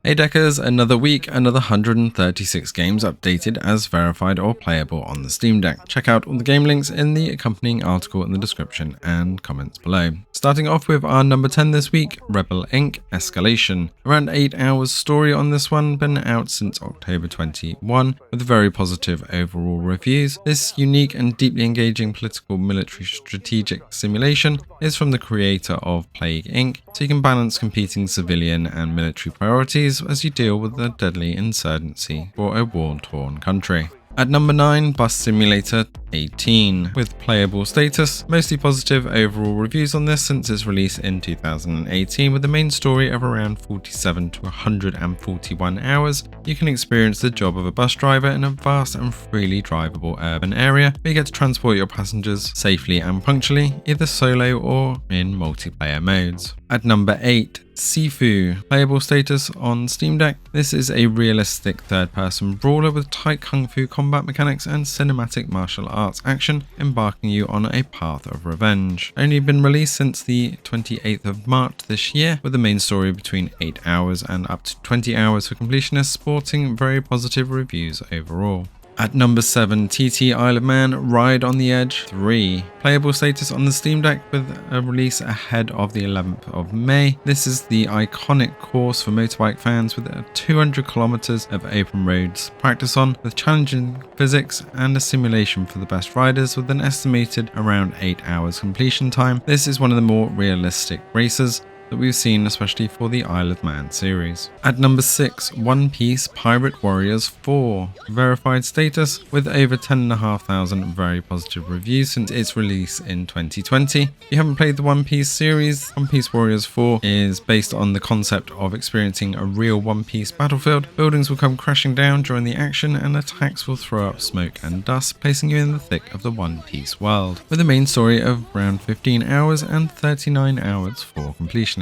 Hey Deckers, another week, another 136 games updated as verified or playable on the Steam Deck. Check out all the game links in the accompanying article in the description and comments below. Starting off with our number 10 this week, Rebel Inc. Escalation. Around 8 hours story on this one, been out since October 21, with very positive overall reviews. This unique and deeply engaging political military strategic simulation is from the creator of Plague Inc., so you can balance competing civilian and military priorities as you deal with the deadly insurgency for a war-torn country. At number 9, Bus Simulator 18, with playable status. Mostly positive overall reviews on this since its release in 2018, with the main story of around 47 to 141 hours. You can experience the job of a bus driver in a vast and freely drivable urban area where you get to transport your passengers safely and punctually, either solo or in multiplayer modes. At number 8, Sifu, playable status on Steam Deck. This is a realistic third-person brawler with tight kung fu combat mechanics and cinematic martial arts action, embarking you on a path of revenge. Only been released since the 28th of March this year, with the main story between 8 hours and up to 20 hours for completionists, sporting very positive reviews overall. At number 7, TT Isle of Man Ride on the Edge 3. Playable status on the Steam Deck with a release ahead of the 11th of May. This is the iconic course for motorbike fans with 200 kilometers of open roads practice on, with challenging physics and a simulation for the best riders with an estimated around 8 hours completion time. This is one of the more realistic races that we've seen, especially for the Isle of Man series. At number 6, One Piece Pirate Warriors 4. Verified status with over 10,500 very positive reviews since its release in 2020. If you haven't played the One Piece series, One Piece Warriors 4 is based on the concept of experiencing a real One Piece battlefield. Buildings will come crashing down during the action and attacks will throw up smoke and dust, placing you in the thick of the One Piece world, with a main story of around 15 hours and 39 hours for completion.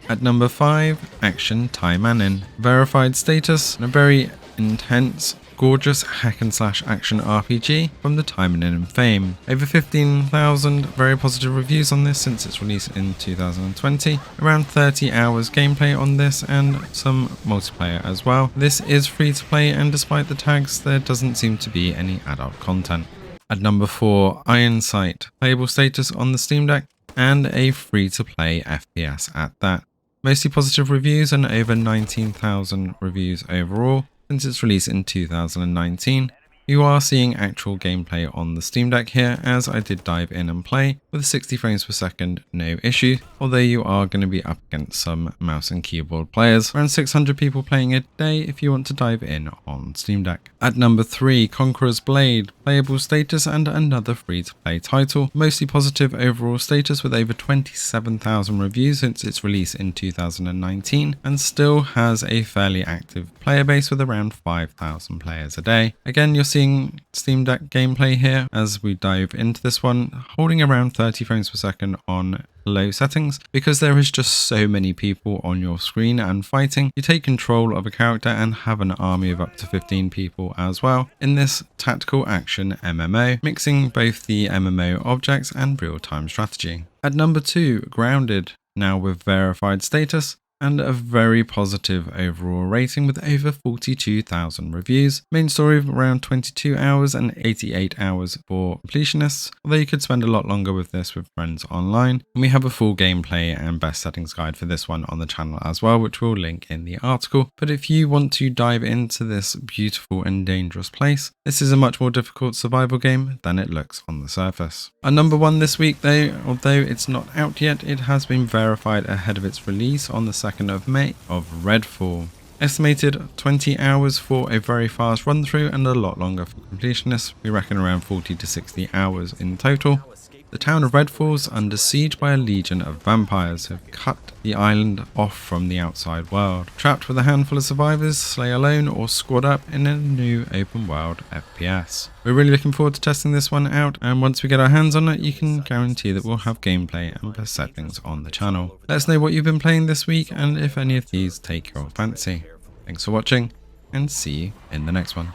At number 5, Action Taimanin. Verified status and a very intense, gorgeous hack and slash action RPG from the Taimanin fame. Over 15,000 very positive reviews on this since its release in 2020. Around 30 hours gameplay on this and some multiplayer as well. This is free to play, and despite the tags, there doesn't seem to be any adult content. At number 4, Ironsight. Playable status on the Steam Deck and a free-to-play FPS at that. Mostly positive reviews and over 19,000 reviews overall since its release in 2019. You are seeing actual gameplay on the Steam Deck here, as I did dive in and play with 60 frames per second, no issue, although you are going to be up against some mouse and keyboard players. Around 600 people playing a day if you want to dive in on Steam Deck. At number 3, Conqueror's Blade. Playable status and another free-to-play title. Mostly positive overall status with over 27,000 reviews since its release in 2019, and still has a fairly active player base with around 5,000 players a day. Again, you're seeing Steam Deck gameplay here as we dive into this one, holding around 30 frames per second on low settings because there is just so many people on your screen and fighting. You take control of a character and have an army of up to 15 people as well in this tactical action MMO, mixing both the MMO objects and real-time strategy. At number 2, Grounded, now with verified status and a very positive overall rating with over 42,000 reviews. Main story of around 22 hours and 88 hours for completionists, although you could spend a lot longer with this with friends online. And we have a full gameplay and best settings guide for this one on the channel as well, which we'll link in the article. But if you want to dive into this beautiful and dangerous place, this is a much more difficult survival game than it looks on the surface. Our number 1 this week though, although it's not out yet, it has been verified ahead of its release on the 2nd of May of Redfall. Estimated 20 hours for a very fast run through and a lot longer for completionists. We reckon around 40 to 60 hours in total. The town of Redfall is under siege by a legion of vampires who have cut the island off from the outside world. Trapped with a handful of survivors, slay alone or squad up in a new open world FPS. We're really looking forward to testing this one out, and once we get our hands on it, you can guarantee that we'll have gameplay and best settings on the channel. Let us know what you've been playing this week and if any of these take your fancy. Thanks for watching, and see you in the next one.